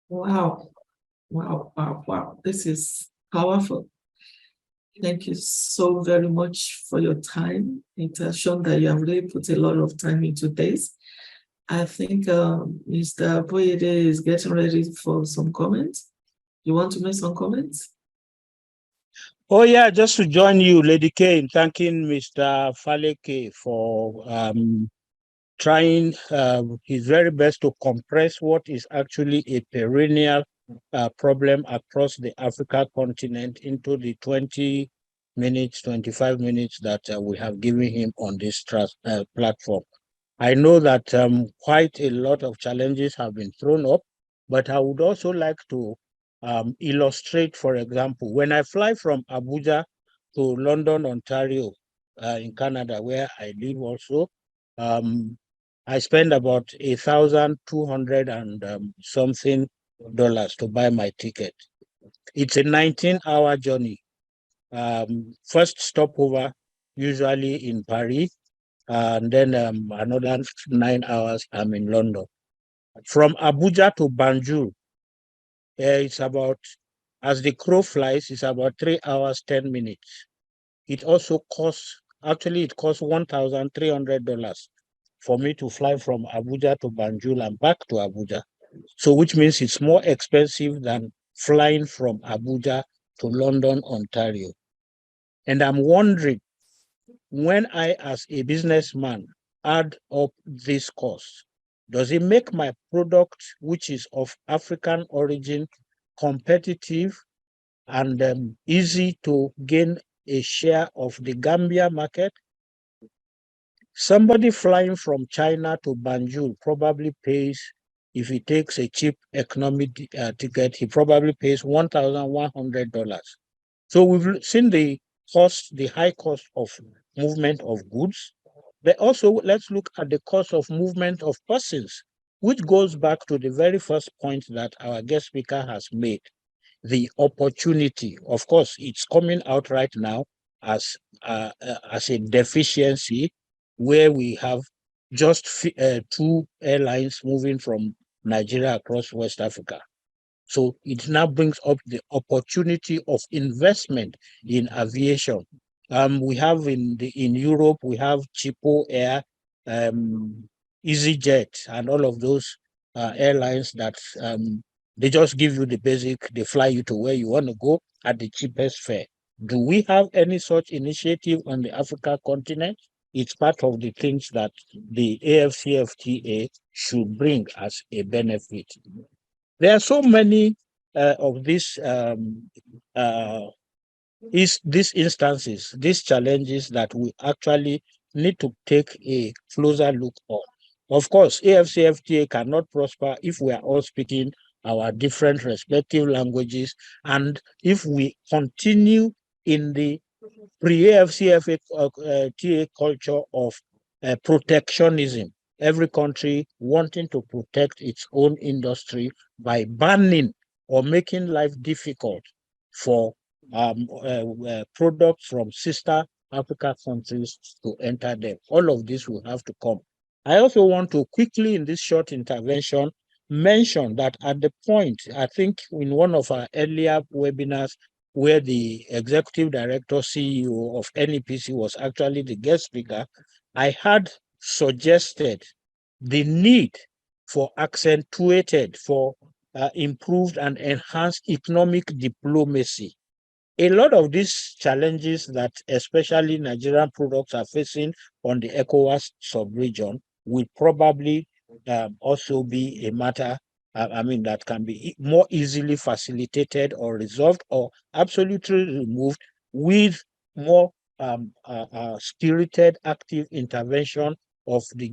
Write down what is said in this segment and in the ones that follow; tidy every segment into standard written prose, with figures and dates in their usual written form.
Wow, wow, wow, wow. This is powerful. Thank you so very much for your time. It has shown that you have really put a lot of time into this. I think Mr. Boyede is getting ready for some comments. You want to make some comments? Oh yeah, just to join you, Lady K, in thanking Mr. Faleke for trying his very best to compress what is actually a perennial problem across the Africa continent into the 20 minutes, 25 minutes that we have given him on this platform. I know that quite a lot of challenges have been thrown up, but I would also like to illustrate, for example, when I fly from Abuja to London, Ontario, in Canada, where I live also, um, I spend about 1,200 and something dollars to buy my ticket. It's a 19-hour journey. First stopover, usually in Paris, and then another 9 hours, I'm in London. From Abuja to Banjul, it's about, as the crow flies, it's about 3 hours, 10 minutes. It also costs, actually, it costs $1,300 for me to fly from Abuja to Banjul and back to Abuja. So, which means it's more expensive than flying from Abuja to London, Ontario. And I'm wondering, when I, as a businessman, add up this cost, does it make my product, which is of African origin, competitive and easy to gain a share of the Gambia market? Somebody flying from China to Banjul probably pays, if he takes a cheap economy ticket, he probably pays $1,100. So we've seen the cost, the high cost of movement of goods. But also, let's look at the cost of movement of persons, which goes back to the very first point that our guest speaker has made, the opportunity. Of course, it's coming out right now as a deficiency where we have just two airlines moving from Nigeria across West Africa. So it now brings up the opportunity of investment in aviation. We have in Europe, we have Cheapo Air, EasyJet, and all of those airlines that they just give you the basic, they fly you to where you want to go at the cheapest fare. Do we have any such initiative on the Africa continent? It's part of the things that the AFCFTA should bring as a benefit. There are so many of these instances, these challenges that we actually need to take a closer look on. Of course, AFCFTA cannot prosper if we are all speaking our different respective languages, and if we continue in the pre-AFCFTA culture of protectionism, every country wanting to protect its own industry by banning or making life difficult for products from sister Africa countries to enter them. All of this will have to come. I also want to quickly, in this short intervention, mention that at the point, I think in one of our earlier webinars, where the executive director, CEO of NEPC was actually the guest speaker, I had suggested the need for accentuated, for improved and enhanced economic diplomacy. A lot of these challenges that especially Nigerian products are facing on the ECOWAS sub-region will probably also be a matter, that can be more easily facilitated or resolved or absolutely removed with more spirited, active intervention of the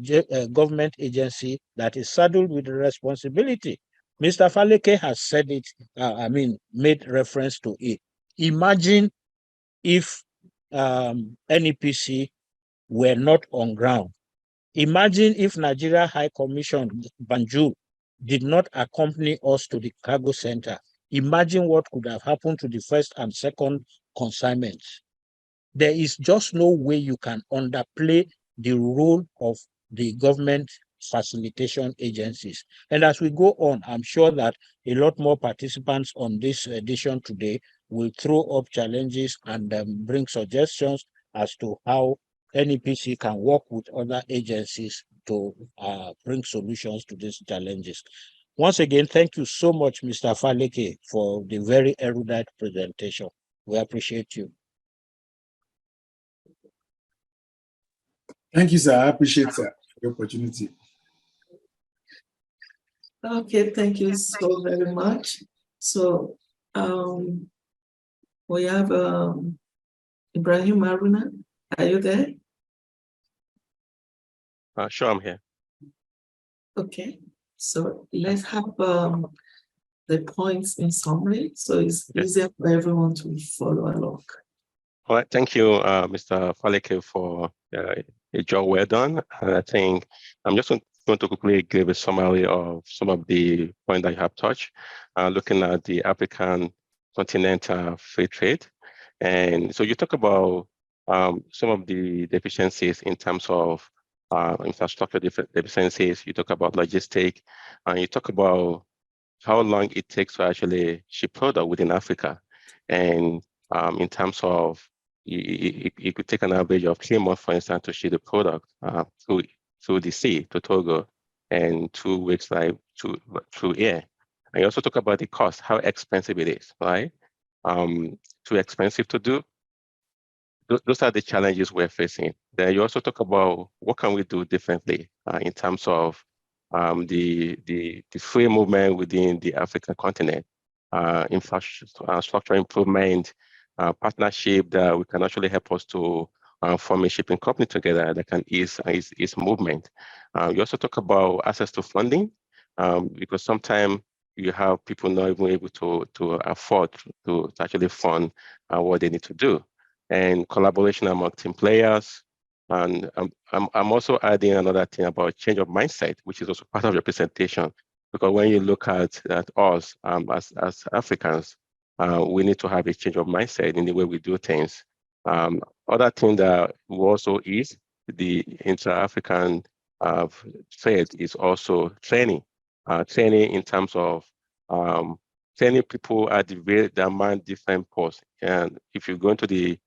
government agency that is saddled with the responsibility. Mr. Faleke has said it, made reference to it. Imagine if NEPC were not on ground. Imagine if Nigeria High Commission, Banjul, did not accompany us to the cargo center. Imagine what could have happened to the first and second consignments. There is just no way you can underplay the role of the government facilitation agencies. And as we go on, I'm sure that a lot more participants on this edition today will throw up challenges and bring suggestions as to how NEPC can work with other agencies to bring solutions to these challenges. Once again, thank you so much, Mr. Faleke, for the very erudite presentation. We appreciate you. Thank you, sir. I appreciate the opportunity. Okay, thank you so very much. So we have Ibrahim Haruna. Are you there? Sure, I'm here. Okay, so let's have the points in summary, so it's easier for everyone to follow along. All right, thank you, Mr. Faleke, for a job well done. And I think I'm just going to quickly give a summary of some of the points that you have touched, looking at the African continental free trade. And so you talk about some of the deficiencies in terms of infrastructure deficiencies, you talk about logistics, and you talk about how long it takes to actually ship product within Africa. And in terms of, it could take an average of 3 months, for instance, to ship the product through the sea to Togo, and 2 weeks through air. And you also talk about the cost, how expensive it is, right? Too expensive to do. Those are the challenges we're facing. Then you also talk about what can we do differently in terms of the free movement within the African continent, infrastructure improvement, partnership that we can actually help us to form a shipping company together that can ease movement. You also talk about access to funding, because sometimes you have people not even able to afford to actually fund what they need to do, and collaboration among team players. And I'm also adding another thing about change of mindset, which is also part of your presentation, because when you look at us as Africans, we need to have a change of mindset in the way we do things. Other thing that also is the Intra-African trade is also training. Training in terms of training people at the man different posts. And if you go into the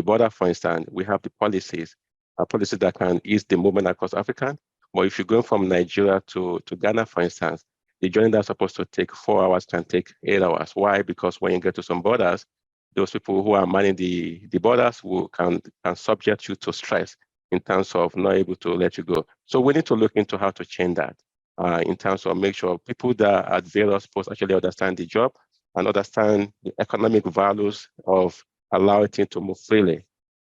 border, for instance, we have the policies that can ease the movement across Africa. But if you're going from Nigeria to Ghana, for instance, the journey that's supposed to take 4 hours can take 8 hours. Why? Because when you get to some borders, those people who are manning the borders can subject you to stress in terms of not able to let you go. So we need to look into how to change that in terms of make sure people that are at various posts actually understand the job and understand the economic values of allowing things to move freely.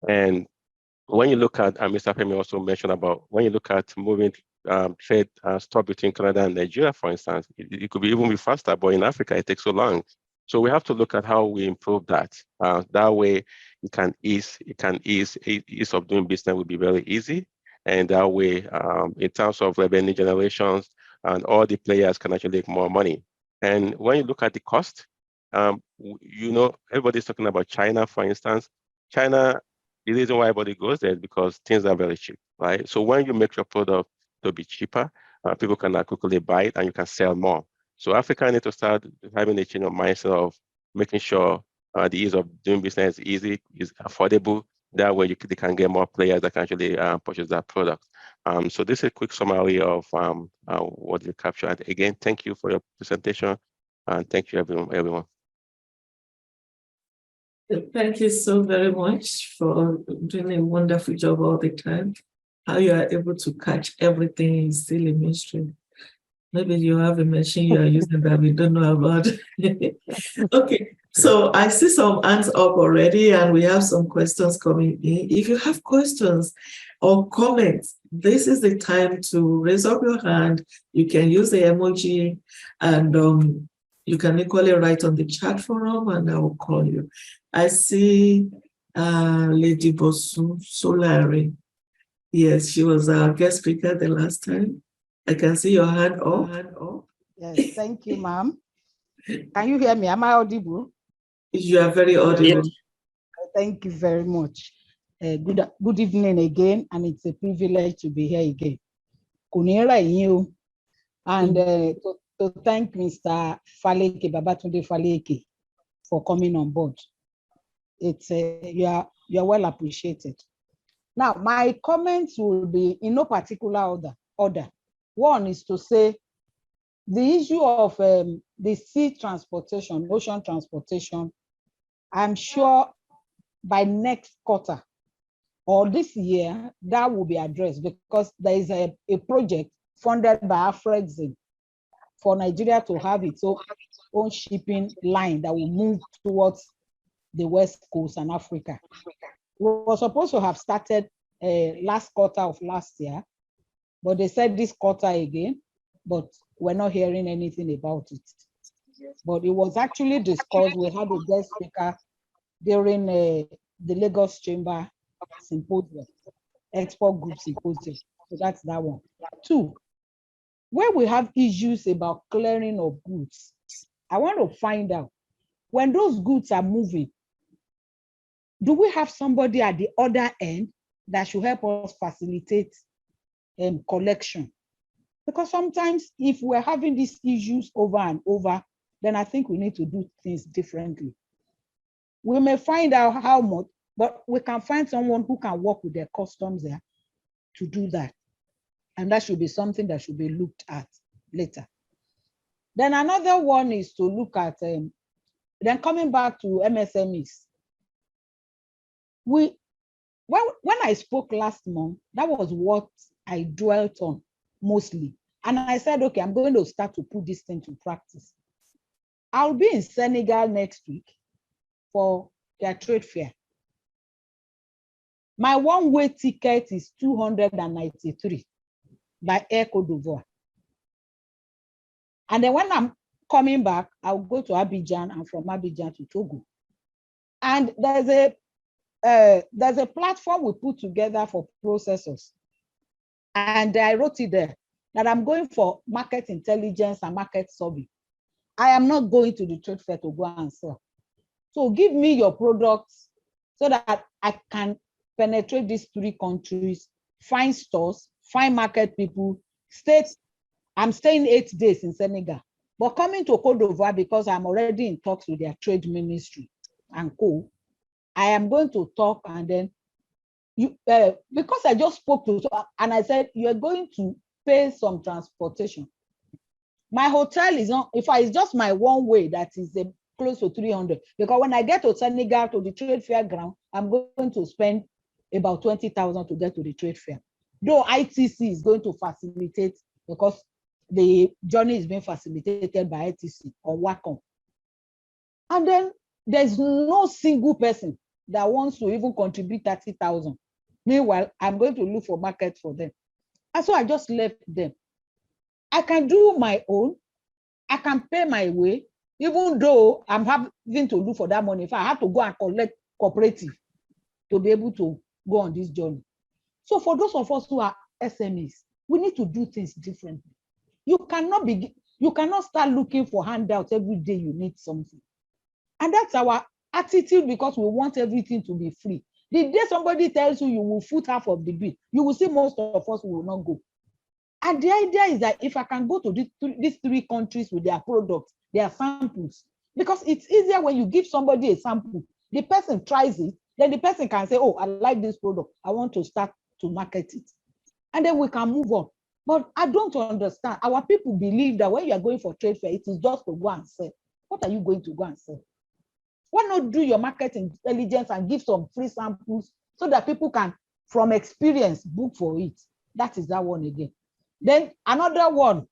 And when you look at, Mr. Femi also mentioned about, when you look at moving trade stop between Canada and Nigeria, for instance, it could be even be faster, but in Africa, it takes so long. So we have to look at how we improve that. That way, ease of doing business will be very easy. And that way, in terms of revenue generations, and all the players can actually make more money. And when you look at the cost, everybody's talking about China, for instance. China, the reason why everybody goes there is because things are very cheap, right? So when you make your product to be cheaper, people can quickly buy it and you can sell more. So Africa need to start having a change of mindset of making sure the ease of doing business is easy, is affordable. That way they can get more players that can actually purchase that product. So this is a quick summary of what you captured. Again, thank you for your presentation, and thank you everyone. Thank you so very much for doing a wonderful job all the time. How you are able to catch everything is still a mystery. Maybe you have a machine you are using that we don't know about. Okay, so I see some hands up already, and we have some questions coming in. If you have questions or comments, this is the time to raise up your hand. You can use the emoji, and you can equally write on the chat forum, and I will call you. I see Lady Bosu Solari. Yes, she was our guest speaker the last time. I can see your hand up. Yes, thank you, ma'am. Can you hear me? Am I audible? You are very audible. Yes. Thank you very much. Good evening again, and it's a privilege to be here again. And to thank Mr. Faleke, Babatunde Faleke, for coming on board. It's you're well appreciated. Now, my comments will be in no particular order. One is to say the issue of the sea transportation, ocean transportation, I'm sure by next quarter or this year, that will be addressed because there is a project funded by Afrexim for Nigeria to have its own shipping line that will move towards the West Coast and Africa. We were supposed to have started last quarter of last year, but they said this quarter again, but we're not hearing anything about it. But it was actually discussed. We had a guest speaker during the Lagos Chamber Symposium, Export Group Symposium. So that's that one. Two, where we have issues about clearing of goods, I want to find out when those goods are moving, do we have somebody at the other end that should help us facilitate collection? Because sometimes if we're having these issues over and over, then I think we need to do things differently. We may find out how much, but we can find someone who can work with their customs there to do that. And that should be something that should be looked at later. Then another one is to look at, then coming back to MSMEs. When I spoke last month, that was what I dwelt on mostly. And I said, okay, I'm going to start to put this thing to practice. I'll be in Senegal next week for their trade fair. My one-way ticket is 293 by Air Côte d'Ivoire. And then when coming back, I'll go to Abidjan and from Abidjan to Togo. And there's a platform we put together for processors. And I wrote it there that I'm going for market intelligence and market survey. I am not going to the trade fair to go and sell. So give me your products so that I can penetrate these 3 countries, find stores, find market people, I'm staying 8 days in Senegal, but coming to Côte d'Ivoire because I'm already in talks with their trade ministry and co. I am going to talk and then because I just spoke to and I said, you're going to pay some transportation. My hotel is not, if it's just my one way, that is close to 300. Because when I get to Senegal to the trade fair ground, I'm going to spend about 20,000 to get to the trade fair. Though ITC is going to facilitate because the journey is being facilitated by ITC or Wacom. And then there's no single person that wants to even contribute 30,000. Meanwhile, I'm going to look for market for them. And so I just left them. I can do my own. I can pay my way, even though I'm having to look for that money. If I have to go and collect cooperative to be able to go on this journey. So for those of us who are SMEs, we need to do things differently. You cannot start looking for handouts every day you need something. And that's our attitude because we want everything to be free. The day somebody tells you you will foot half of the bill, you will see most of us will not go. And the idea is that if I can go to these 3 countries with their products, their samples, because it's easier when you give somebody a sample, the person tries it, then the person can say, oh, I like this product, I want to start to market it. And then we can move on. But I don't understand. Our people believe that when you are going for trade fair, it is just to go and sell. What are you going to go and sell? Why not do your market intelligence and give some free samples so that people can, from experience, book for it? That is that one again. Then another one,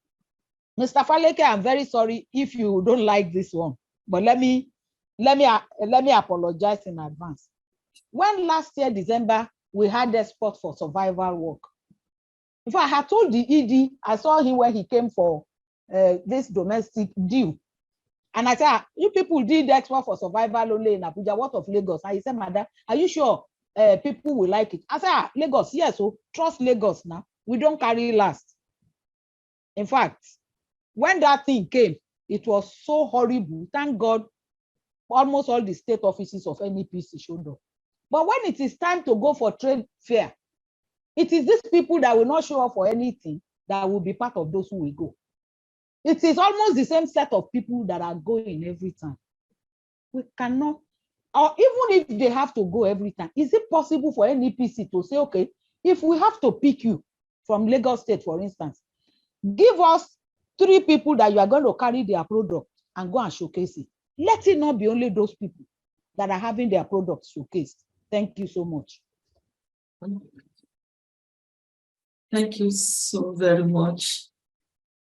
Mr. Faleke, I'm very sorry if you don't like this one, but let me apologize in advance. When last year, December, we had export for survival work. In fact, I had told the ED, I saw him when he came for this domestic deal. And I said, you people did export for survival only in Abuja, what of Lagos? And he said, madam, are you sure people will like it? I said, Lagos, yes, so trust Lagos now. We don't carry last. In fact, when that thing came, it was so horrible. Thank God, almost all the state offices of NEPC showed up. But when it is time to go for trade fair, it is these people that will not show up for anything. that will be part of those who will go. It is almost the same set of people that are going every time. We cannot, or even if they have to go every time, is it possible for NEPC to say, okay, if we have to pick you from Lagos State, for instance, give us 3 people that you are going to carry their product and go and showcase it. Let it not be only those people that are having their products showcased. Thank you so much. Thank you so very much.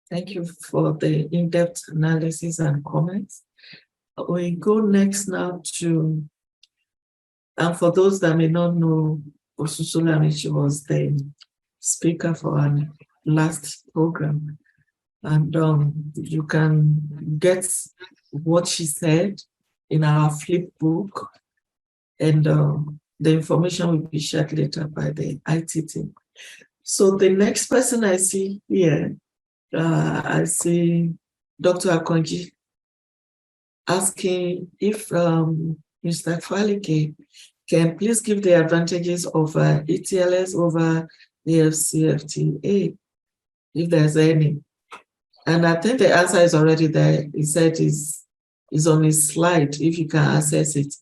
Thank you for the in-depth analysis and comments. We go next now to, and for those that may not know, Osusolami was the speaker for our last program. And you can get what she said in our flip book, and the information will be shared later by the IT team. So the next person I see here, I see Dr. Akonji asking if Mr. Faleke can please give the advantages of ETLS over AFCFTA, if there's any. And I think the answer is already there. He said is on his slide, if you can access it.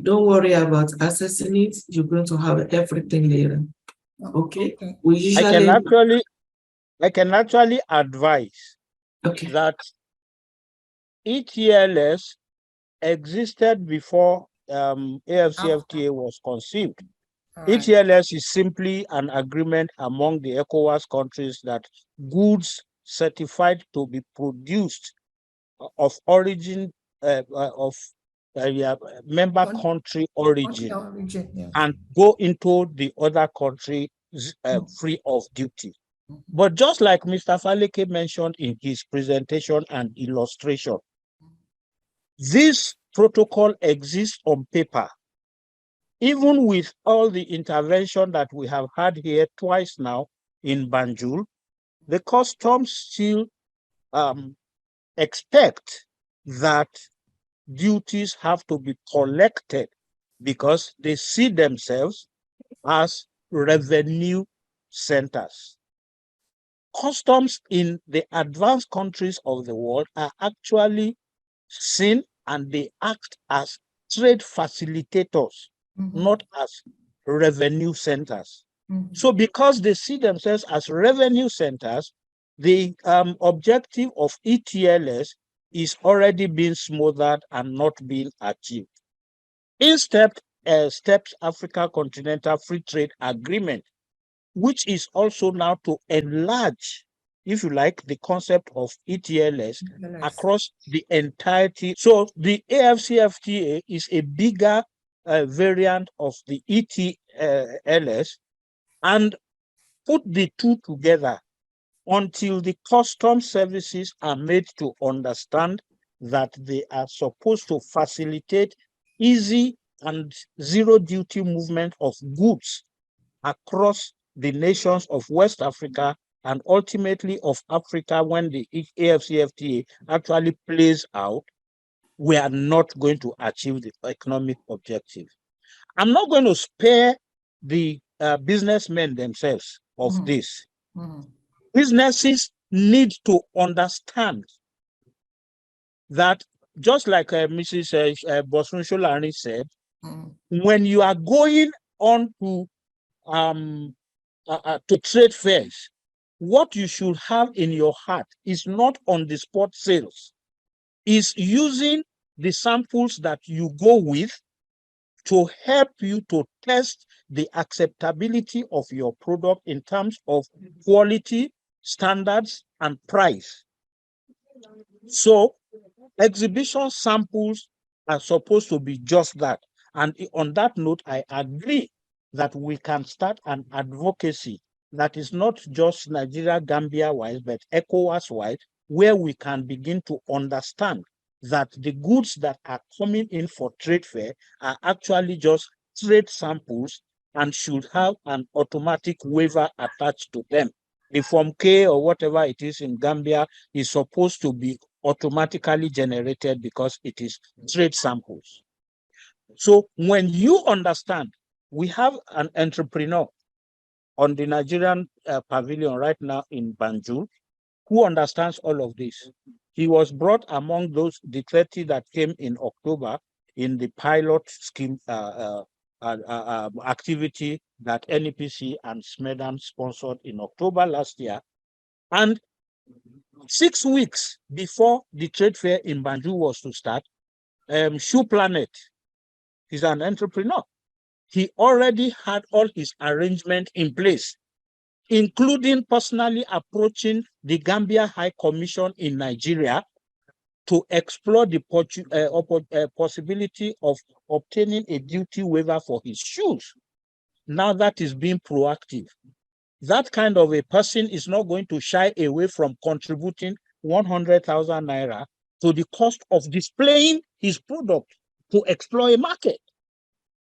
Don't worry about accessing it. You're going to have everything later. Okay? We usually... I can actually advise that ETLS existed before AFCFTA was conceived. ETLS is simply an agreement among the ECOWAS countries that goods certified to be produced of origin member country origin and go into the other country free of duty. But just like Mr. Faleke mentioned in his presentation and illustration, this protocol exists on paper. Even with all the intervention that we have had here twice now in Banjul, the customs still expect that duties have to be collected because they see themselves as revenue centers. Customs in the advanced countries of the world are actually seen and they act as trade facilitators, not as revenue centers. So because they see themselves as revenue centers, the objective of ETLS is already being smothered and not being achieved. Instead, steps Africa Continental Free Trade Agreement, which is also now to enlarge, if you like, the concept of ETLS across the entirety. So the AFCFTA is a bigger variant of the ETLS, and put the two together until the customs services are made to understand that they are supposed to facilitate easy and zero duty movement of goods across the nations of West Africa and ultimately of Africa. When the AFCFTA actually plays out, we are not going to achieve the economic objective. I'm not going to spare the businessmen themselves of this. Businesses need to understand that, just like Mrs. Bosun-Sholari said, when you are going on to trade fairs, what you should have in your heart is not on the spot sales, is using the samples that you go with to help you to test the acceptability of your product in terms of quality, standards, and price. So exhibition samples are supposed to be just that. And on that note, I agree that we can start an advocacy that is not just Nigeria, Gambia-wise, but ECOWAS-wide, where we can begin to understand that the goods that are coming in for trade fair are actually just trade samples and should have an automatic waiver attached to them. The Form K or whatever it is in Gambia is supposed to be automatically generated because it is trade samples. So when you understand, we have an entrepreneur on the Nigerian pavilion right now in Banjul, who understands all of this. He was brought among those, the 30 that came in October in the pilot scheme activity that NEPC and SMEDAN sponsored in October last year. And 6 weeks before the trade fair in Banjul was to start, Shoe Planet, he's an entrepreneur. He already had all his arrangement in place, including personally approaching the Gambia High Commission in Nigeria to explore the possibility of obtaining a duty waiver for his shoes. Now that is being proactive. That kind of a person is not going to shy away from contributing 100,000 naira to the cost of displaying his product to explore a market.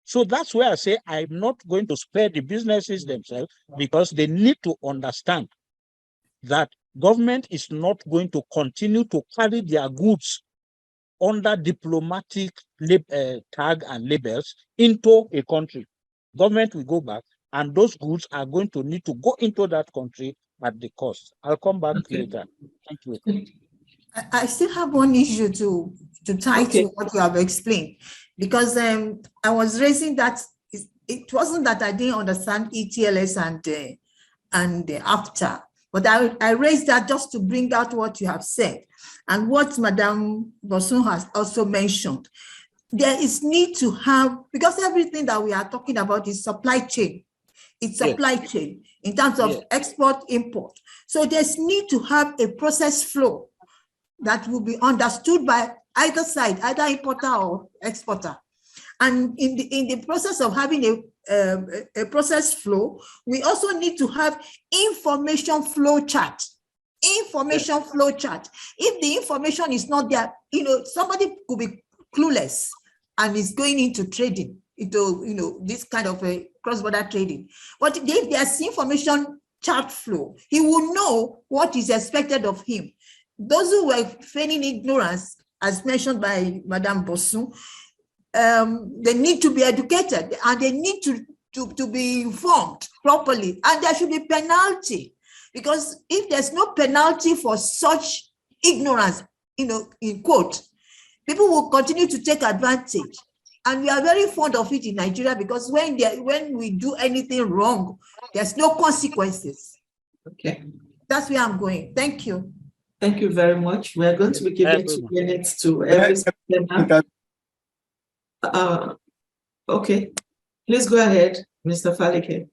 So that's where I say I'm not going to spare the businesses themselves, because they need to understand that government is not going to continue to carry their goods under diplomatic tag and labels into a country. Government will go back, and those goods are going to need to go into that country at the cost. I'll come back later. Thank you. I still have one issue to tie to what you have explained, because I was raising that it wasn't that I didn't understand ETLS and after, but I raised that just to bring out what you have said and what Madame Bosun has also mentioned. There is need to have, because everything that we are talking about is supply chain. It's supply chain in terms of export, import. So there's need to have a process flow that will be understood by either side, either importer or exporter. And in the process of having a process flow, we also need to have information flow chart. Information flow chart. If the information is not there, somebody could be clueless and is going into trading, into this kind of a cross-border trading. But if there's information chart flow, he will know what is expected of him. Those who were feigning ignorance, as mentioned by Madame Bosun, they need to be educated and they need to be informed properly. And there should be penalty, because if there's no penalty for such ignorance, in quote, people will continue to take advantage. And we are very fond of it in Nigeria, because when we do anything wrong, there's no consequences. Okay. That's where I'm going. Thank you. Thank you very much. We are going to be giving 2 minutes to every speaker. Okay, please go ahead, Mr. Faleke.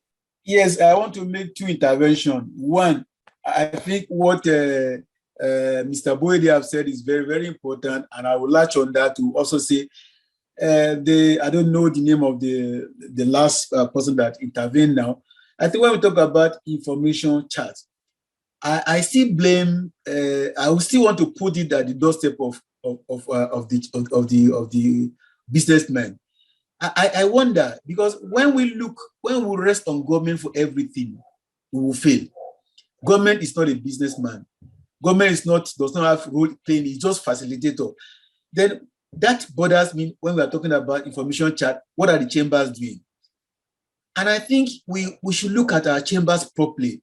Yes, I want to make 2 interventions. One, I think what Mr. Boyede have said is very, very important, and I will latch on that to also say, I don't know the name of the last person that intervened now. I think when we talk about information charts, I still blame. I will still want to put it at the doorstep of the businessmen. I wonder, because when we rest on government for everything, we will fail. Government is not a businessman. Government does not have role playing. It's just facilitator. Then that bothers me when we are talking about information chart. What are the chambers doing? And I think we should look at our chambers properly.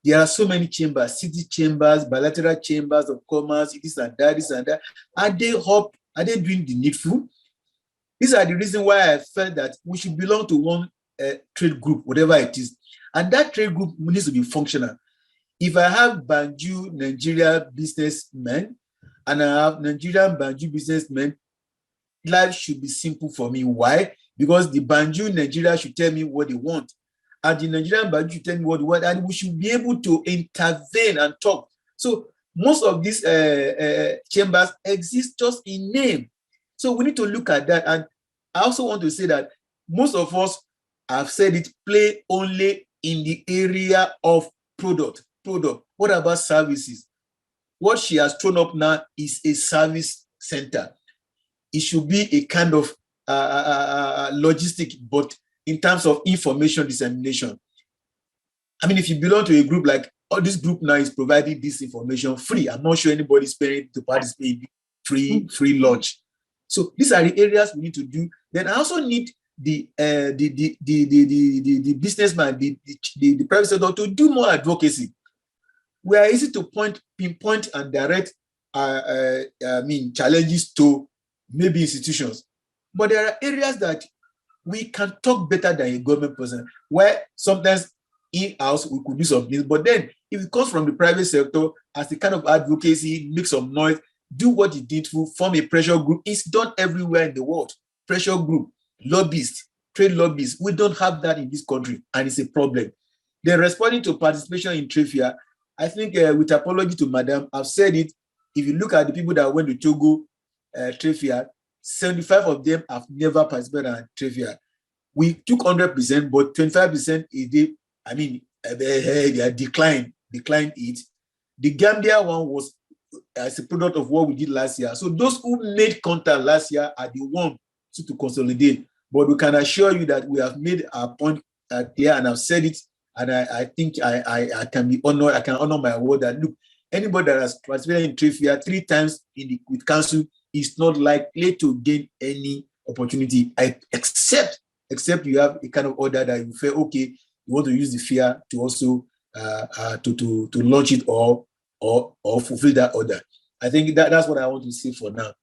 There are so many chambers, city chambers, bilateral chambers of commerce, this and that. Are they doing the needful? These are the reasons why I felt that we should belong to one trade group, whatever it is. And that trade group needs to be functional. If I have Banjul Nigeria businessmen and I have Nigerian Banjul businessmen, life should be simple for me. Why? Because the Banjul Nigeria should tell me what they want, and the Nigerian Banjul should tell me what they want, and we should be able to intervene and talk. So most of these chambers exist just in name. So we need to look at that. And I also want to say that most of us, I've said it, play only in the area of product. What about services? What she has thrown up now is a service center. It should be a kind of logistic, but in terms of information dissemination. I mean, if you belong to a group like, this group now is providing this information free. I'm not sure anybody's paying to participate in free lunch. So these are the areas we need to do. Then I also need the businessman, the private sector to do more advocacy. We are easy to pinpoint and direct challenges to maybe institutions, but there are areas that we can talk better than a government person, where sometimes in-house we could do some things, but then if it comes from the private sector as the kind of advocacy, make some noise, do what it did to form a pressure group. It's done everywhere in the world. Pressure group, lobbyists, trade lobbyists. We don't have that in this country, and it's a problem. Then responding to participation in trade fair, I think with apology to Madam, I've said it. If you look at the people that went to Togo trade fair, 75 of them have never participated in trade fair. We took 100%, but 25% they declined it. The Gambia one was as a product of what we did last year. So those who made contact last year are the ones to consolidate. But we can assure you that we have made our point clear, and I've said it, and I think I can be honored. I can honor my word that look, anybody that has participated in trade fair 3 times with council is not likely to gain any opportunity, except you have a kind of order that you feel okay, you want to use the fair to also to launch it or fulfill that order. I think that's what I want to say for now.